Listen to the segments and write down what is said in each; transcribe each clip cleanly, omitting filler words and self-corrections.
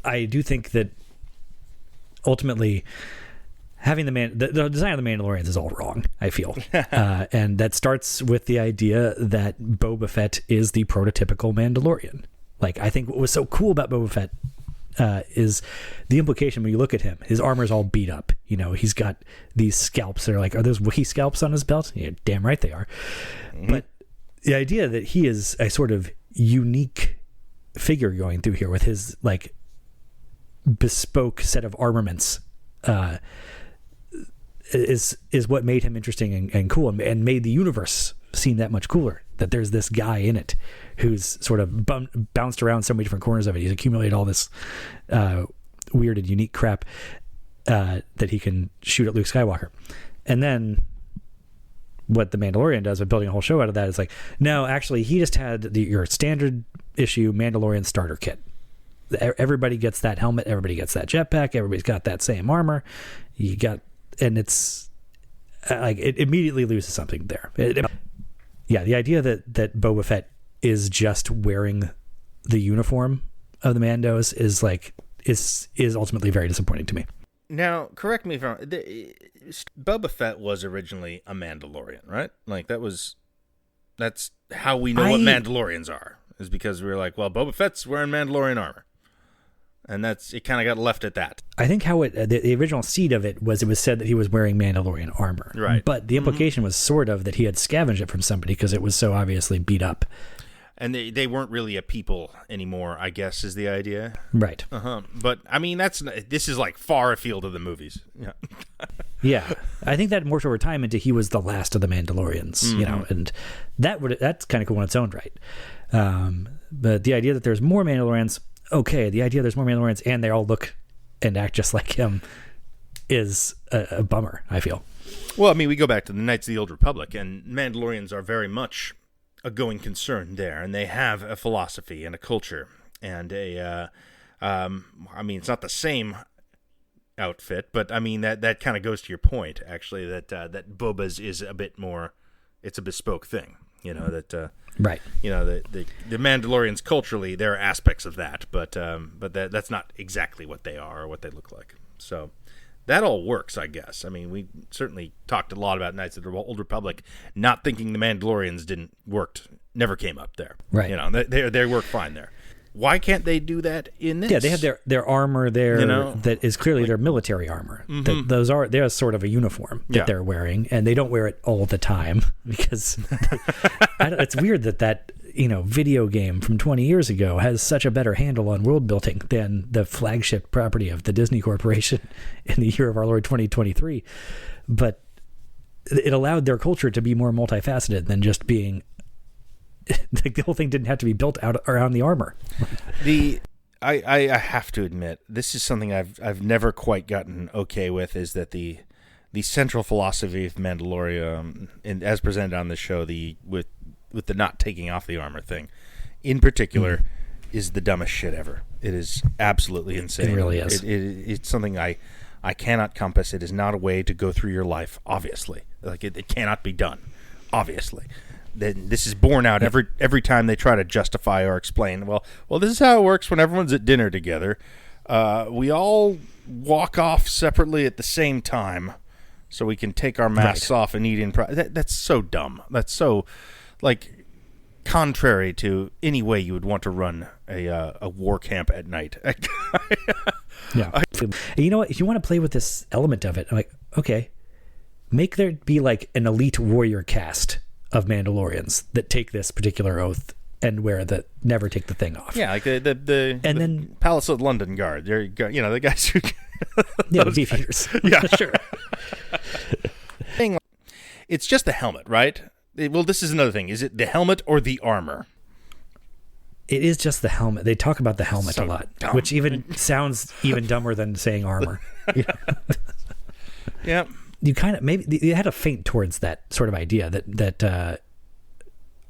I do think that ultimately having the design of the Mandalorians is all wrong, I feel. And that starts with the idea that Boba Fett is the prototypical Mandalorian. Like, I think what was so cool about Boba Fett is the implication when you look at him. His armor's all beat up. You know, he's got these scalps that are like, are those Wookiee scalps on his belt? Yeah, damn right they are. Mm-hmm. But the idea that he is a sort of unique figure going through here with his like bespoke set of armaments is what made him interesting and cool, and made the universe seem that much cooler, that there's this guy in it who's sort of bounced around so many different corners of it. He's accumulated all this weird and unique crap that he can shoot at Luke Skywalker. And then what the Mandalorian does by building a whole show out of that is like, no, actually he just had your standard issue Mandalorian starter kit. Everybody gets that helmet, everybody gets that jetpack, everybody's got that same armor. And it's like, it immediately loses something there. Yeah, the idea that Boba Fett is just wearing the uniform of the Mandos is ultimately very disappointing to me. Now, correct me if I'm wrong. Boba Fett was originally a Mandalorian, right? Like that's how we know what Mandalorians are, is because we were like, well, Boba Fett's wearing Mandalorian armor. And it kind of got left at that. I think how the original seed of it was said that he was wearing Mandalorian armor. Right. But the implication was sort of that he had scavenged it from somebody because it was so obviously beat up. And they weren't really a people anymore, I guess, is the idea. Right. Uh-huh. But, I mean, this is like far afield of the movies. Yeah. Yeah. I think that morphed over time into he was the last of the Mandalorians, you know, and that's kind of cool in its own right. But the idea that there's more Mandalorians, okay, the idea there's more Mandalorians and they all look and act just like him is a bummer, I feel. Well, I mean, we go back to the Knights of the Old Republic, and Mandalorians are very much a going concern there, and they have a philosophy and a culture, and I mean, it's not the same outfit, but I mean, that kind of goes to your point, actually, that Boba's is a bit more, it's a bespoke thing, you know, that... Right. You know, the Mandalorians culturally, there are aspects of that, but that's not exactly what they are or what they look like. So that all works, I guess. I mean, we certainly talked a lot about Knights of the Old Republic, not thinking the Mandalorians never came up there. Right. You know, they work fine there. Why can't they do that in this? Yeah, they have their armor there, you know, that is clearly their military armor. Mm-hmm. They're sort of a uniform that they're wearing, and they don't wear it all the time because it's weird that you know, video game from 20 years ago has such a better handle on world building than the flagship property of the Disney Corporation in the year of our Lord 2023. But it allowed their culture to be more multifaceted than just being like the whole thing didn't have to be built out around the armor. I have to admit, this is something I've never quite gotten okay with, is that the central philosophy of Mandalorian, as presented on the show, with the not taking off the armor thing, in particular, is the dumbest shit ever. It is absolutely insane. It really is. It's something I cannot compass. It is not a way to go through your life, obviously. Like it cannot be done, obviously. This is borne out every time they try to justify or explain. Well, this is how it works when everyone's at dinner together. We all walk off separately at the same time, so we can take our masks off and eat in private. That's so dumb. That's so, like, contrary to any way you would want to run a war camp at night. Yeah. You know what? If you want to play with this element of it, I'm like, okay, make there be like an elite warrior cast of Mandalorians that take this particular oath and never take the thing off. Yeah, like the Palace of London Guard. There you go. You know, the guys who the beefeaters. Yeah, sure. It's just the helmet, right? Well, this is another thing. Is it the helmet or the armor? It is just the helmet. They talk about the helmet a lot, dumb. which even sounds even dumber than saying armor. Yeah. You kind of maybe you had a feint towards that sort of idea that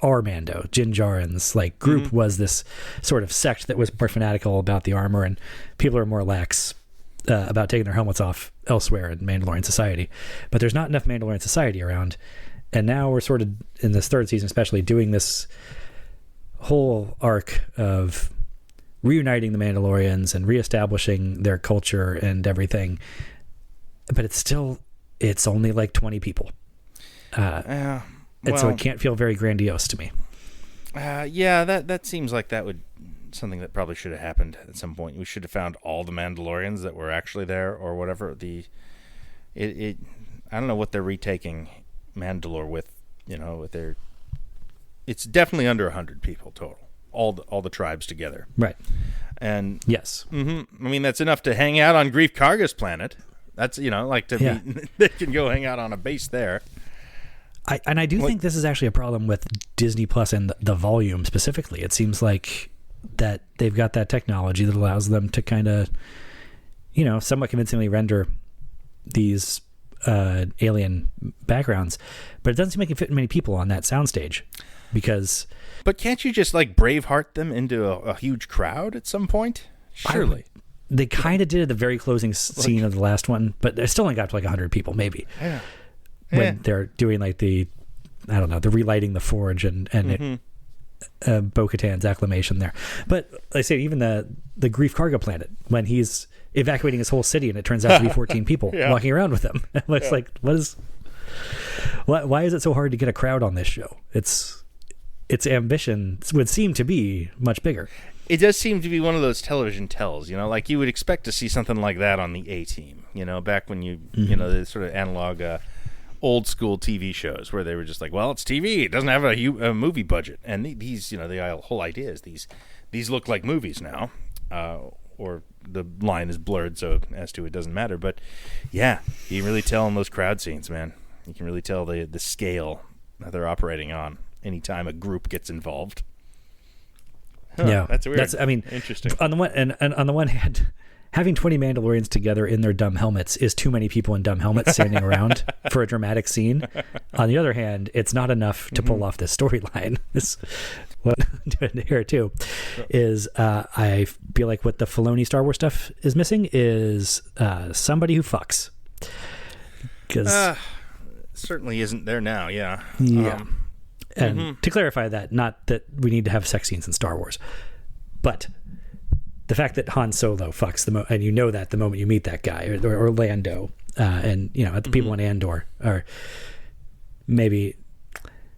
our Mando, Din Djarin's like group was this sort of sect that was more fanatical about the armor, and people are more lax about taking their helmets off elsewhere in Mandalorian society. But there's not enough Mandalorian society around, and now we're sort of in this third season, especially doing this whole arc of reuniting the Mandalorians and reestablishing their culture and everything. But it's only like 20 people. And so it can't feel very grandiose to me. Yeah, that seems like that would something that probably should have happened at some point. We should have found all the Mandalorians that were actually there, or whatever. I don't know what they're retaking Mandalore with. With their, it's definitely under 100 people total. All the tribes together, right? And yes, I mean that's enough to hang out on Grief Karga's planet. That's be they can go hang out on a base there. I do think this is actually a problem with Disney Plus and the volume specifically. It seems like that they've got that technology that allows them to kind of, somewhat convincingly render these alien backgrounds, but it doesn't seem like it fit many people on that soundstage because. But can't you just Braveheart them into a huge crowd at some point? Surely. They kind of did at the very closing scene of the last one, but they still only got to 100 people maybe. Yeah. When they're doing the relighting the forge and Bo-Katan's acclamation there. But like I say, even the Grief Karga planet, when he's evacuating his whole city and it turns out to be 14 people walking around with him. It's like, why is it so hard to get a crowd on this show? Its ambition would seem to be much bigger. It does seem to be one of those television tells, like you would expect to see something like that on the A-Team, back when the sort of analog old school TV shows where they were just like, well, it's TV. It doesn't have a movie budget. And these, the whole idea is these look like movies now, or the line is blurred so as to it doesn't matter. But yeah, you can really tell in those crowd scenes, man. You can really tell the scale that they're operating on anytime a group gets involved. Yeah, that's weird. Interesting. On the one hand, having 20 Mandalorians together in their dumb helmets is too many people in dumb helmets standing around for a dramatic scene. On the other hand, it's not enough to pull off this storyline. What I'm doing here too is I feel like what the Filoni Star Wars stuff is missing is somebody who fucks. Because certainly isn't there now. Yeah. Yeah. And to clarify that, not that we need to have sex scenes in Star Wars, but the fact that Han Solo fucks and that the moment you meet that guy or Lando, and the people in Andor are maybe.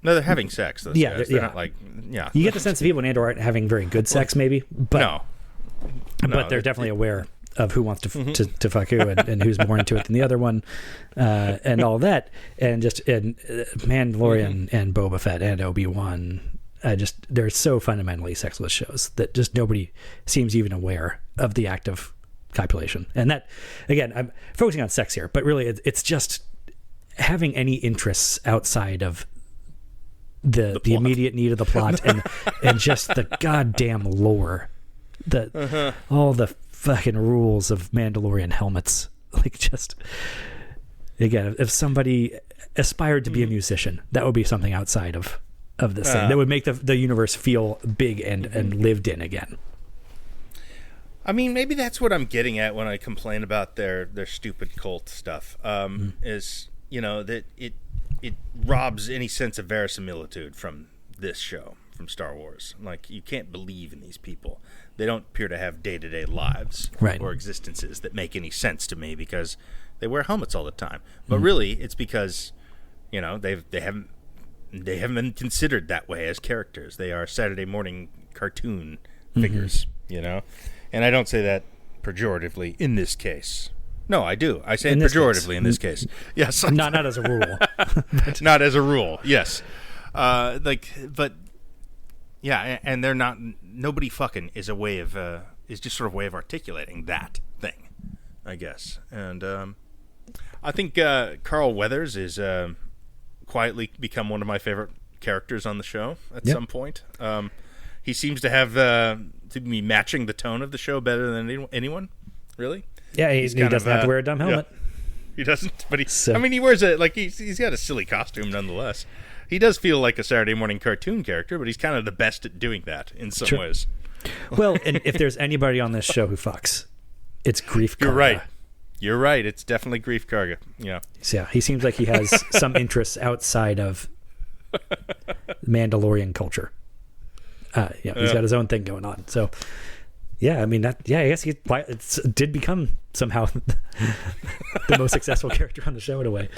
No, they're having sex. Those guys. They're not You get the sense that people in Andor aren't having very good sex, maybe, but no, but they're definitely aware of who wants to fuck who and who's more into it than the other one, and all that, and Mandalorian and Boba Fett and Obi-Wan, they're so fundamentally sexless shows that just nobody seems even aware of the act of copulation. And that, again, I'm focusing on sex here, but really it's just having any interests outside of the immediate need of the plot and just the goddamn lore, all the fucking rules of Mandalorian helmets. Again, if somebody aspired to be a musician, that would be something outside of this thing that would make the universe feel big and lived in again. I mean, maybe that's what I'm getting at when I complain about their stupid cult stuff. Is that it robs any sense of verisimilitude from this show, from Star Wars. Like, you can't believe in these people. They don't appear to have day-to-day lives or existences that make any sense to me because they wear helmets all the time. But really, it's because they haven't been considered that way as characters. They are Saturday morning cartoon figures, And I don't say that pejoratively in this case. No, I do. I say it pejoratively in this case. Yes. Not as a rule. Not as a rule, yes. But yeah, and they're not. Nobody fucking is a way of is just sort of a way of articulating that thing, I guess. And I think Carl Weathers is quietly become one of my favorite characters on the show at some point. He seems to have to be matching the tone of the show better than anyone. Really? Yeah, he doesn't have to wear a dumb helmet. Yeah. He doesn't, but he wears he's got a silly costume nonetheless. He does feel like a Saturday morning cartoon character, but he's kind of the best at doing that in some ways. Well, and if there's anybody on this show who fucks, it's Grief Karga. You're right. It's definitely Grief Karga. Yeah. So, yeah, he seems like he has some interests outside of Mandalorian culture. He's got his own thing going on. So, Yeah, I mean I guess he did become somehow the most successful character on the show in a way.